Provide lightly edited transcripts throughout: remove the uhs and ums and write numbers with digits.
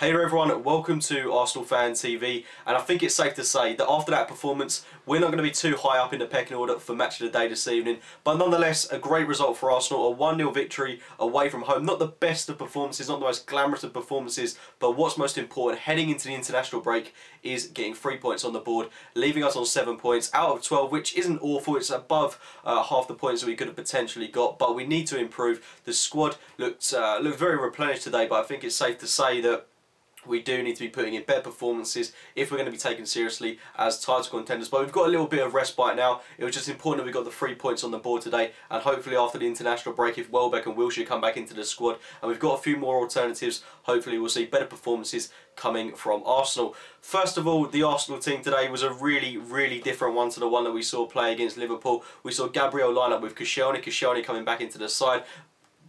Hey there everyone, welcome to Arsenal Fan TV, and I think it's safe to say that after that performance we're not going to be too high up in the pecking order for match of the day this evening, but nonetheless a great result for Arsenal, a 1-0 victory away from home. Not the best of performances, not the most glamorous of performances, but what's most important heading into the international break is getting 3 points on the board, leaving us on 7 points out of 12, which isn't awful. It's above half the points that we could have potentially got, but we need to improve. The squad looked very replenished today, but I think it's safe to say that we do need to be putting in better performances if we're going to be taken seriously as title contenders. But we've got a little bit of respite now. It was just important that we got the 3 points on the board today, and hopefully after the international break, if Welbeck and Wilshere come back into the squad and we've got a few more alternatives, hopefully we'll see better performances coming from Arsenal. First of all, the Arsenal team today was a really different one to the one that we saw play against Liverpool. We saw Gabriel line up with Koscielny coming back into the side.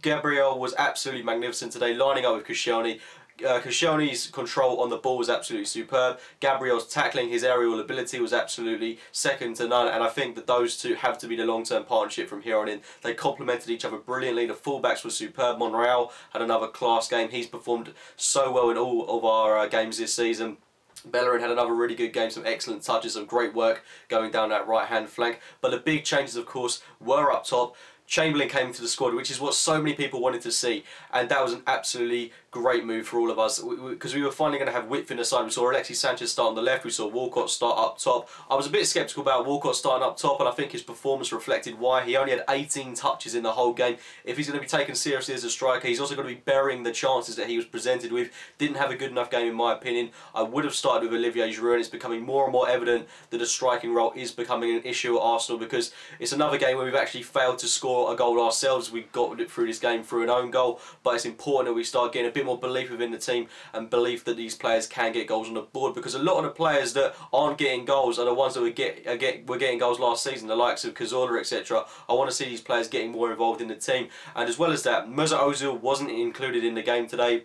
Gabriel was absolutely magnificent today, lining up with Koscielny. Koscielny's control on the ball was absolutely superb. Gabriel's tackling, his aerial ability was absolutely second to none, and I think that those two have to be the long-term partnership from here on in. They complemented each other brilliantly. The fullbacks were superb. Monreal had another class game. He's performed so well in all of our games this season. Bellerin had another really good game, some excellent touches, some great work going down that right-hand flank. But the big changes, of course, were up top. Chamberlain came into the squad, which is what so many people wanted to see, and that was an absolutely great move for all of us, because we were finally going to have width in the side. We saw Alexis Sanchez start on the left, we saw Walcott start up top. I was a bit sceptical about Walcott starting up top, and I think his performance reflected why. He only had 18 touches in the whole game. If he's going to be taken seriously as a striker, he's also going to be burying the chances that he was presented with. Didn't have a good enough game in my opinion. I would have started with Olivier Giroud, and it's becoming more and more evident that the striking role is becoming an issue at Arsenal, because it's another game where we've actually failed to score a goal ourselves. We got it through this game through an own goal, but it's important that we start getting a bit more belief within the team and belief that these players can get goals on the board, because a lot of the players that aren't getting goals are the ones that were getting goals last season, the likes of Cazorla, etc. I want to see these players getting more involved in the team, and as well as that, Mesut Ozil wasn't included in the game today.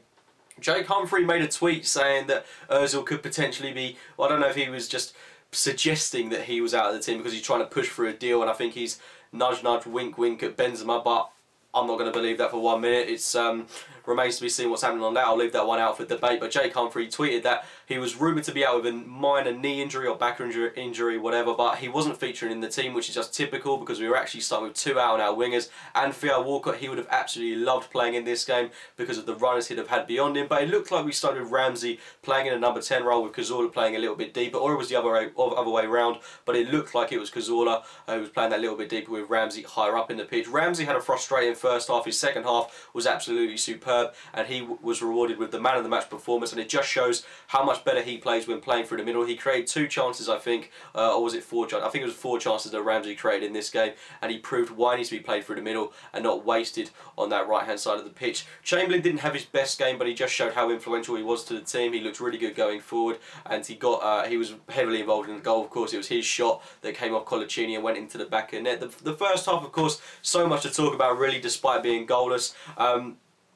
Jake Humphrey made a tweet saying that Ozil could potentially be, well, I don't know if he was just suggesting that he was out of the team because he's trying to push for a deal, and I think he's nudge wink at Benzema, but I'm not going to believe that for 1 minute. It's remains to be seen what's happening on that. I'll leave that one out for debate. But Jake Humphrey tweeted that he was rumoured to be out with a minor knee injury or back injury, whatever, but he wasn't featuring in the team, which is just typical, because we were actually starting with 2 out-and-out wingers. And Theo Walcott, he would have absolutely loved playing in this game because of the runners he'd have had beyond him. But it looked like we started with Ramsey playing in a number 10 role, with Cazorla playing a little bit deeper, or it was the other way round. But it looked like it was Cazorla who was playing that little bit deeper with Ramsey higher up in the pitch. Ramsey had a frustrating first half. His second half was absolutely superb, and he was rewarded with the man of the match performance, and it just shows how much better he plays when playing through the middle. He created 2 chances, I think, or was it 4 chances? I think it was 4 chances that Ramsey created in this game, and he proved why he needs to be played through the middle and not wasted on that right hand side of the pitch. Chamberlain didn't have his best game, but he just showed how influential he was to the team. He looked really good going forward, and he was heavily involved in the goal. Of course, it was his shot that came off Colaccini and went into the back of the net. The first half, of course, so much to talk about really, despite being goalless.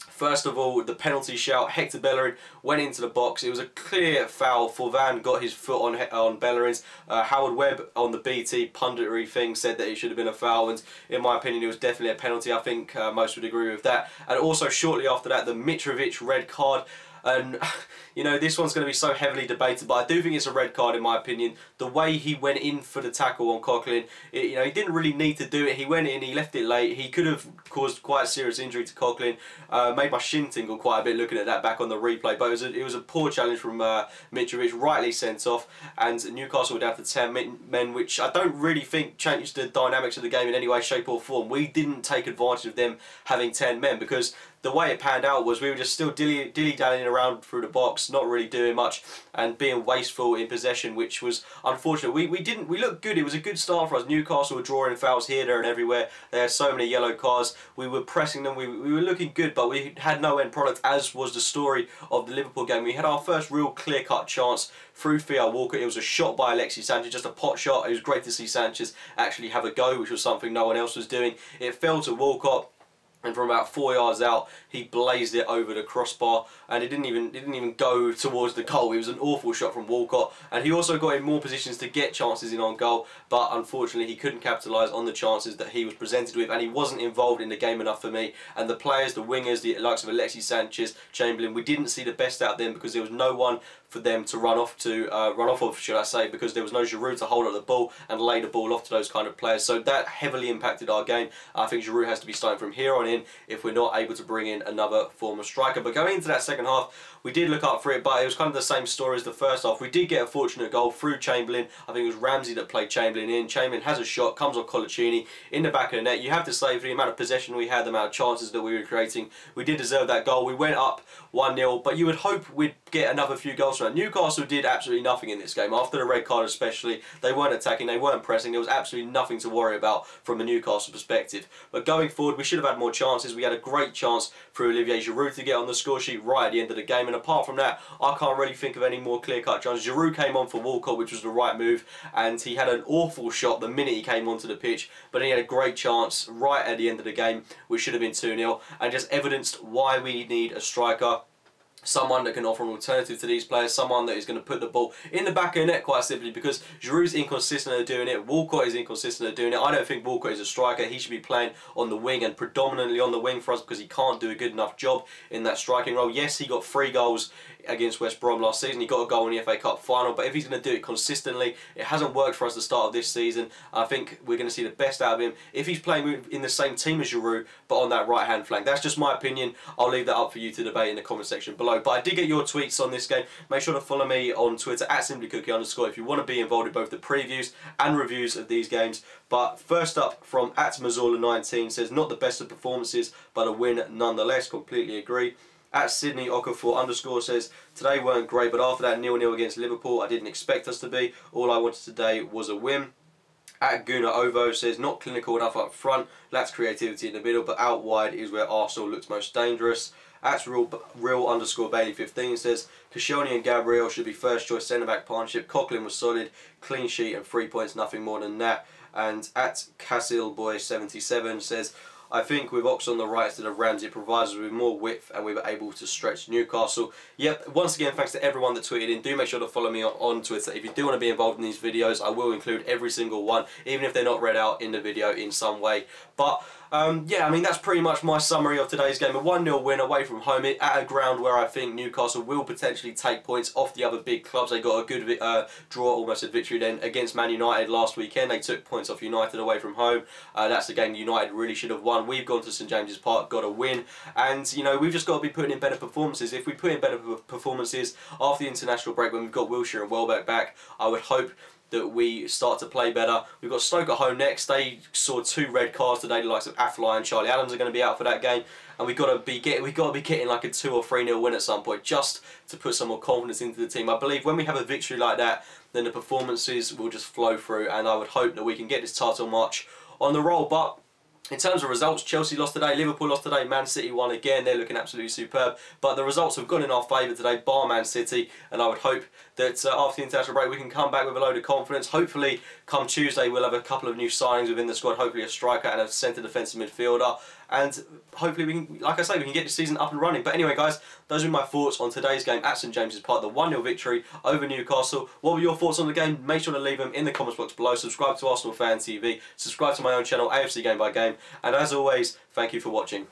First of all, the penalty shout. Hector Bellerin went into the box. It was a clear foul. Forvan got his foot on Bellerin's. Howard Webb on the BT punditry thing said that it should have been a foul, and in my opinion it was definitely a penalty. I think most would agree with that. And also shortly after that, the Mitrovic red card. And you know, this one's going to be so heavily debated, but I do think it's a red card in my opinion. The way he went in for the tackle on Coquelin, you know, he didn't really need to do it. He went in, he left it late. He could have caused quite a serious injury to Coquelin. Made my shin tingle quite a bit looking at that back on the replay. But it was a poor challenge from Mitrovic, rightly sent off, and Newcastle were down to 10 men, which I don't really think changed the dynamics of the game in any way, shape or form. We didn't take advantage of them having 10 men, because the way it panned out was we were just still dilly-dallying around through the box, not really doing much, and being wasteful in possession, which was unfortunate. We looked good. It was a good start for us. Newcastle were drawing fouls here, there and everywhere. They had so many yellow cards. We were pressing them. We were looking good, but we had no end product, as was the story of the Liverpool game. We had our first real clear-cut chance through Theo Walcott. It was a shot by Alexis Sanchez, just a pot shot. It was great to see Sanchez actually have a go, which was something no one else was doing. It fell to Walcott. and from about 4 yards out, he blazed it over the crossbar, and it didn't even go towards the goal. It was an awful shot from Walcott, and he also got in more positions to get chances in on goal, but unfortunately he couldn't capitalise on the chances that he was presented with, and he wasn't involved in the game enough for me. And the players, the wingers, the likes of Alexis Sanchez, Chamberlain, we didn't see the best out of them because there was no one for them to run off of, should I say, because there was no Giroud to hold up the ball and lay the ball off to those kind of players. So that heavily impacted our game. I think Giroud has to be starting from here on in if we're not able to bring in another form of striker. But going into that second half, we did look up for it, but it was kind of the same story as the first half. We did get a fortunate goal through Chamberlain. I think it was Ramsey that played Chamberlain in. Chamberlain has a shot, comes on Colaccini in the back of the net. You have to say, for the amount of possession we had, the amount of chances that we were creating, we did deserve that goal. We went up 1-0, but you would hope we'd get another few goals from that. Newcastle did absolutely nothing in this game. After the red card especially, they weren't attacking, they weren't pressing. There was absolutely nothing to worry about from a Newcastle perspective. But going forward, we should have had more chances. We had a great chance through Olivier Giroud to get on the score sheet right at the end of the game, and apart from that, I can't really think of any more clear-cut chances. Giroud came on for Walcott, which was the right move, and he had an awful shot the minute he came onto the pitch, but he had a great chance right at the end of the game, which should have been 2-0, and just evidenced why we need a striker. Someone that can offer an alternative to these players, someone that is going to put the ball in the back of the net, quite simply, because Giroud's inconsistent at doing it, Walcott is inconsistent at doing it. I don't think Walcott is a striker. He should be playing on the wing, and predominantly on the wing for us, because he can't do a good enough job in that striking role. Yes, he got 3 goals against West Brom last season. He got a goal in the FA Cup final, but if he's going to do it consistently, it hasn't worked for us at the start of this season. I think we're going to see the best out of him if he's playing in the same team as Giroud, but on that right-hand flank. That's just my opinion. I'll leave that up for you to debate in the comment section below. But I did get your tweets on this game. Make sure to follow me on Twitter at @simplycookie_ if you want to be involved in both the previews and reviews of these games. But first up from @Mazzola19 says, not the best of performances, but a win nonetheless. Completely agree. @Sydney Okafor_ says, today weren't great, but after that 0-0 against Liverpool, I didn't expect us to be. All I wanted today was a win. @Guna Ovo says, not clinical enough up front, lacks creativity in the middle, but out wide is where Arsenal looks most dangerous. @Real_Bailey15 says, Koscielny and Gabriel should be first choice centre-back partnership. Coughlin was solid, clean sheet and 3 points, nothing more than that. And @CassilBoy77 says, I think with Ox on the right instead of Ramsey, it provides us with more width and we were able to stretch Newcastle. Yep, once again, thanks to everyone that tweeted in. Do make sure to follow me on Twitter. If you do want to be involved in these videos, I will include every single one, even if they're not read out in the video in some way. But yeah, I mean, that's pretty much my summary of today's game. A 1-0 win away from home at a ground where I think Newcastle will potentially take points off the other big clubs. They got a good draw, almost a victory then, against Man United last weekend. They took points off United away from home. That's the game United really should have won. We've gone to St James's Park, got a win. And, you know, we've just got to be putting in better performances. If we put in better performances after the international break, when we've got Wilshere and Welbeck back, I would hope that we start to play better. We've got Stoke at home next. They saw 2 red cards today. The likes of Afellay and Charlie Adams are going to be out for that game, and we've got to be getting like a 2 or 3-0 win at some point, just to put some more confidence into the team. I believe when we have a victory like that, then the performances will just flow through, and I would hope that we can get this title march on the roll. But in terms of results, Chelsea lost today, Liverpool lost today, Man City won again. They're looking absolutely superb. But the results have gone in our favour today, bar Man City. And I would hope that after the international break we can come back with a load of confidence. Hopefully, come Tuesday, we'll have a couple of new signings within the squad. Hopefully a striker and a centre defensive midfielder. And hopefully we can, like I say, we can get the season up and running. But anyway, guys, those are my thoughts on today's game at St James's Park, the 1-0 victory over Newcastle. What were your thoughts on the game? Make sure to leave them in the comments box below. Subscribe to Arsenal Fan TV. Subscribe to my own channel, AFC Game by Game. And as always, thank you for watching.